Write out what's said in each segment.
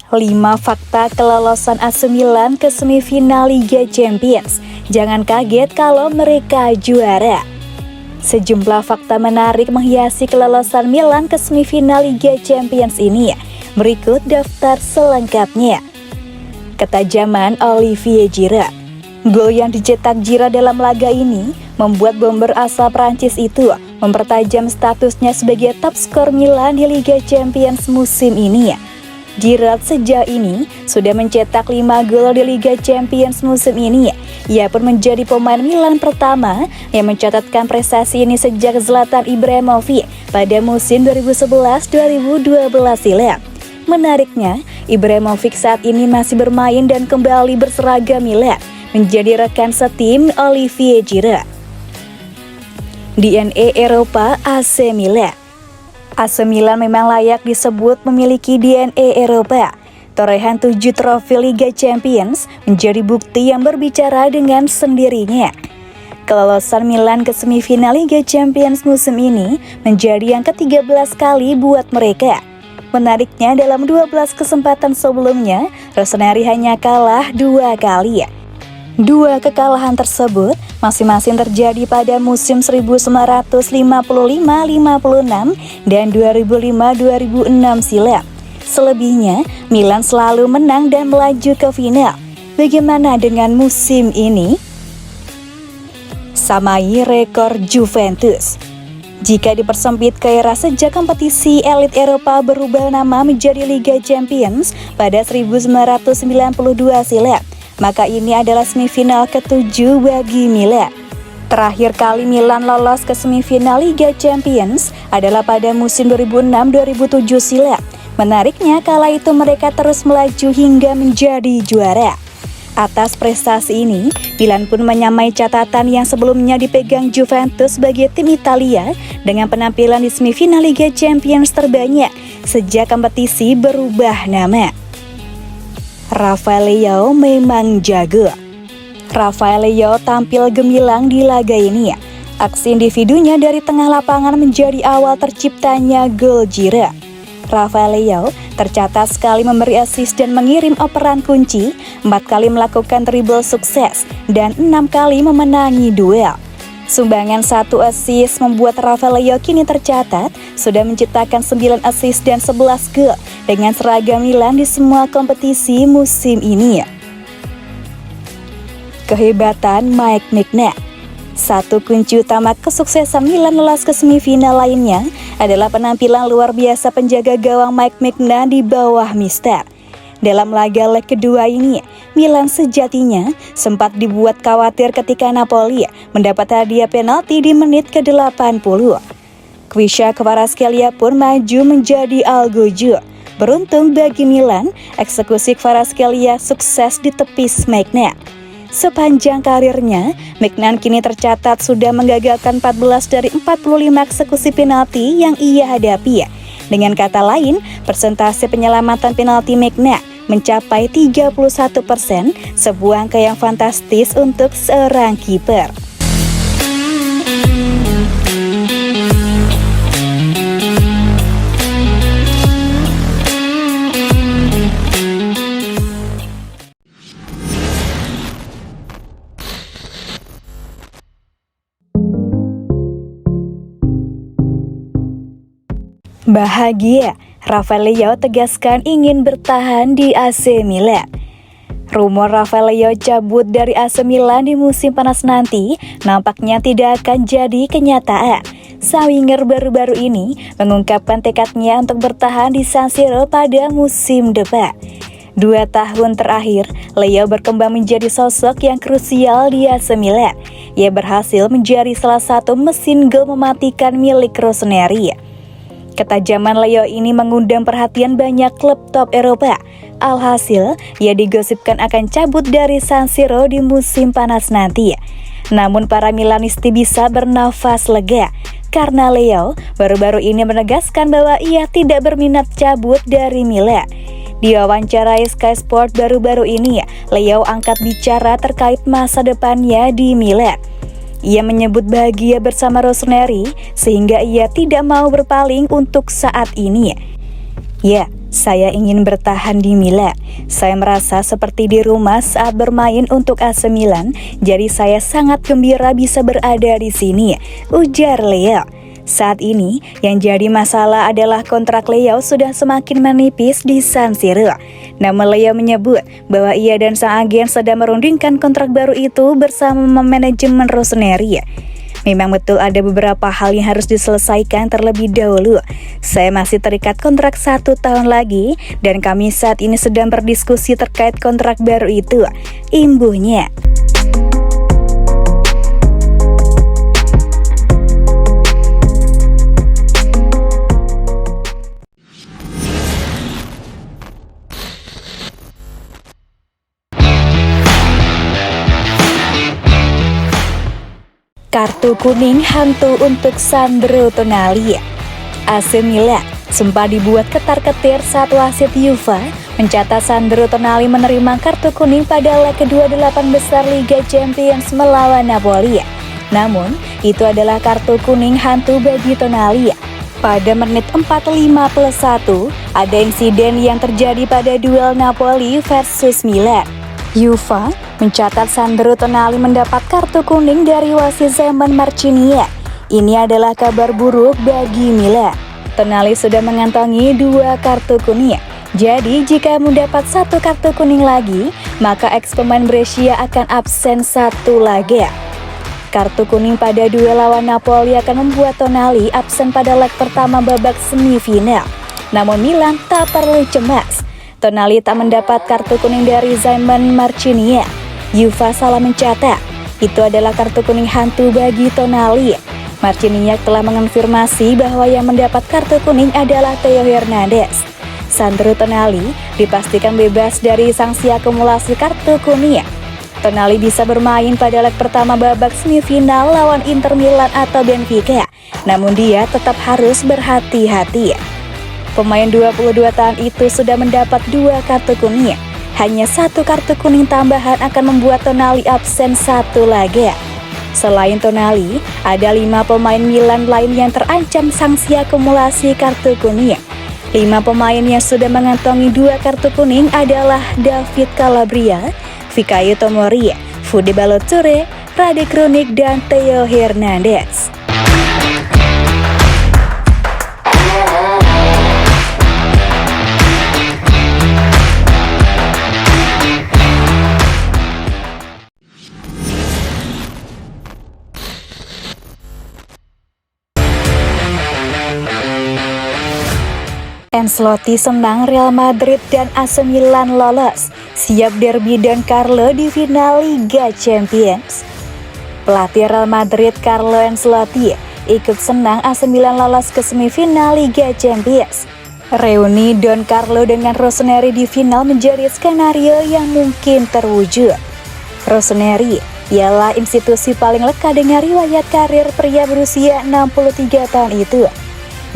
5 fakta kelolosan AC Milan ke semifinal Liga Champions. Jangan kaget kalau mereka juara. Sejumlah fakta menarik menghiasi kelolosan Milan ke semifinal Liga Champions ini. Berikut daftar selengkapnya. Ketajaman Olivier Giroud. Gol yang dicetak Giroud dalam laga ini membuat bomber asal Prancis itu mempertajam statusnya sebagai top skor Milan di Liga Champions musim ini. Giroud sejauh ini sudah mencetak 5 gol di Liga Champions musim ini. Ia pun menjadi pemain Milan pertama yang mencatatkan prestasi ini sejak Zlatan Ibrahimovic pada musim 2011-2012 silam. Menariknya, Ibrahimovic saat ini masih bermain dan kembali berseragam Milan menjadi rekan setim Olivier Giroud. DNA Eropa AC Milan. AC Milan memang layak disebut memiliki DNA Eropa. Torehan 7 trofi Liga Champions menjadi bukti yang berbicara dengan sendirinya. Kelolosan Milan ke semifinal Liga Champions musim ini menjadi yang ke-13 kali buat mereka. Menariknya, dalam 12 kesempatan sebelumnya, Rossoneri hanya kalah 2 kali. 2 kekalahan tersebut masing-masing terjadi pada musim 1955-56 dan 2005-2006 silam. Selebihnya, Milan selalu menang dan melaju ke final. Bagaimana dengan musim ini? Samai rekor Juventus. Jika dipersempit ke era sejak kompetisi elit Eropa berubah nama menjadi Liga Champions pada 1992 silam, maka ini adalah semifinal ke-7 bagi Milan. Terakhir kali Milan lolos ke semifinal Liga Champions adalah pada musim 2006-2007 silam. Menariknya, kala itu mereka terus melaju hingga menjadi juara. Atas prestasi ini, Milan pun menyamai catatan yang sebelumnya dipegang Juventus sebagai tim Italia dengan penampilan di semifinal Liga Champions terbanyak sejak kompetisi berubah nama. Rafael Leao memang jago. Rafael Leao tampil gemilang di laga ini. Aksi individunya dari tengah lapangan menjadi awal terciptanya gol Giroud. Rafael Leao tercatat sekali memberi assist dan mengirim operan kunci, 4 kali melakukan dribble sukses, dan 6 kali memenangi duel. Sumbangan 1 assist membuat Rafael Leao kini tercatat sudah menciptakan 9 assist dan 11 gol dengan seragam Milan di semua kompetisi musim ini. Kehebatan Mike Maignan. Satu kunci utama kesuksesan Milan lolos ke semifinal lainnya adalah penampilan luar biasa penjaga gawang Mike Maignan di bawah Mister. Dalam laga leg kedua ini, Milan sejatinya sempat dibuat khawatir ketika Napoli mendapat hadiah penalti di menit ke-80. Kvisha Kvaratskhelia pun maju menjadi algojo. Beruntung bagi Milan, eksekusi Kvaratskhelia sukses ditepis Maignan. Sepanjang karirnya, Maignan kini tercatat sudah menggagalkan 14 dari 45 eksekusi penalti yang ia hadapi. Dengan kata lain, persentase penyelamatan penalti Maignan mencapai 31%, sebuah angka yang fantastis untuk seorang kiper. Bahagia, Rafael Leao tegaskan ingin bertahan di AC Milan. Rumor Rafael Leao cabut dari AC Milan di musim panas nanti nampaknya tidak akan jadi kenyataan. Sang winger baru-baru ini mengungkapkan tekadnya untuk bertahan di San Siro pada musim depan. 2 tahun terakhir, Leao berkembang menjadi sosok yang krusial di AC Milan. Ia berhasil menjadi salah satu mesin gol mematikan milik Rossoneri. Ketajaman Leao ini mengundang perhatian banyak klub top Eropa. Alhasil, ia digosipkan akan cabut dari San Siro di musim panas nanti. Namun para Milanisti bisa bernafas lega karena Leao baru-baru ini menegaskan bahwa ia tidak berminat cabut dari Milan. Di wawancarai Sky Sport baru-baru ini, Leao angkat bicara terkait masa depannya di Milan. Ia menyebut bahagia bersama Rossoneri sehingga ia tidak mau berpaling untuk saat ini. Ya, Saya ingin bertahan di Milan. Saya merasa seperti di rumah saat bermain untuk AC Milan, jadi saya sangat gembira bisa berada di sini, ujar Leo. Saat ini, yang jadi masalah adalah kontrak Leo sudah semakin menipis di San Siro. Namun Leo menyebut bahwa ia dan sang agen sedang merundingkan kontrak baru itu bersama manajemen Rossoneri. Memang betul ada beberapa hal yang harus diselesaikan terlebih dahulu. Saya masih terikat kontrak 1 tahun lagi dan kami saat ini sedang berdiskusi terkait kontrak baru itu, imbuhnya. Kartu kuning hantu untuk Sandro Tonali. AC Milan sempat dibuat ketar-ketir saat wasit UEFA mencatat Sandro Tonali menerima kartu kuning pada leg kedua 8 besar Liga Champions melawan Napoli. Namun, itu adalah kartu kuning hantu bagi Tonali. Pada menit 45+1, ada insiden yang terjadi pada duel Napoli versus Milan. UEFA mencatat Sandro Tonali mendapat kartu kuning dari wasit Zeman Marciniak. Ini adalah kabar buruk bagi Milan. Tonali sudah mengantongi 2 kartu kuning. Jadi jika mendapat 1 kartu kuning lagi, maka ex pemain Brescia akan absen 1 laga. Kartu kuning pada duel lawan Napoli akan membuat Tonali absen pada leg pertama babak semifinal. Namun Milan tak perlu cemas. Tonali tak mendapat kartu kuning dari Zeman Marciniak. UEFA salah mencatat. Itu adalah kartu kuning hantu bagi Tonali. Marciniak telah mengonfirmasi bahwa yang mendapat kartu kuning adalah Theo Hernandez. Sandro Tonali dipastikan bebas dari sanksi akumulasi kartu kuning. Tonali bisa bermain pada leg pertama babak semifinal lawan Inter Milan atau Benfica. Namun dia tetap harus berhati-hati. Pemain 22 tahun itu sudah mendapat 2 kartu kuning. Hanya 1 kartu kuning tambahan akan membuat Tonali absen 1 laga. Selain Tonali, ada 5 pemain Milan lain yang terancam sanksi akumulasi kartu kuning. 5 pemain yang sudah mengantongi 2 kartu kuning adalah David Calabria, Fikayo Tomori, Fode Ballo-Touré, Rade Krunic, dan Theo Hernandez. Ancelotti senang Real Madrid dan AC Milan lolos, siap derby Don Carlo di final Liga Champions. Pelatih Real Madrid Carlo Ancelotti ikut senang AC Milan lolos ke semifinal Liga Champions. Reuni Don Carlo dengan Rossoneri di final menjadi skenario yang mungkin terwujud. Rossoneri ialah institusi paling lekat dengan riwayat karir pria berusia 63 tahun itu.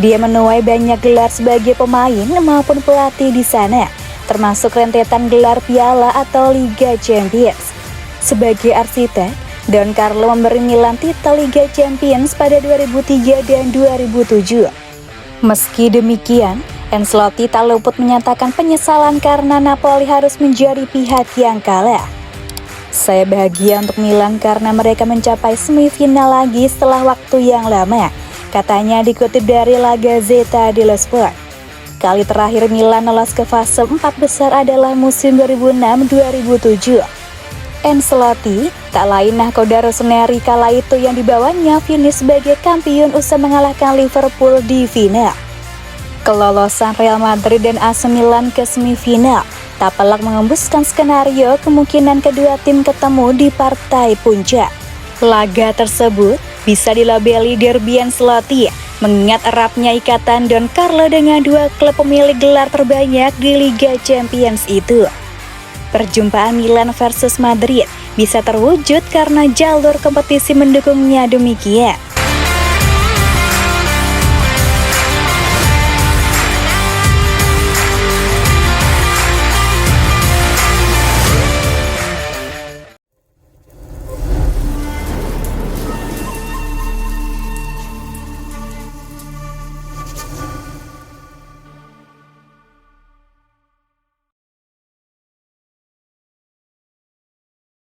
Dia menuai banyak gelar sebagai pemain maupun pelatih di sana, termasuk rentetan gelar piala atau Liga Champions. Sebagai arsitek, Don Carlo memberi Milan titel Liga Champions pada 2003 dan 2007. Meski demikian, Ancelotti tak luput menyatakan penyesalan karena Napoli harus menjadi pihak yang kalah. Saya bahagia untuk Milan karena mereka mencapai semifinal lagi setelah waktu yang lama, katanya dikutip dari La Gazzetta dello Sport. Kali terakhir Milan lolos ke fase 4 besar adalah musim 2006-2007. Ancelotti tak lain nahkoda Rossoneri kala itu yang dibawanya finish sebagai kampiun usai mengalahkan Liverpool di final. Kelolosan Real Madrid dan AC Milan ke semifinal tak pelak mengembuskan skenario kemungkinan kedua tim ketemu di partai puncak. Laga tersebut bisa dilabeli derby Ancelotti, mengingat eratnya ikatan Don Carlo dengan 2 klub pemilik gelar terbanyak di Liga Champions itu. Perjumpaan Milan versus Madrid bisa terwujud karena jalur kompetisi mendukungnya demikian.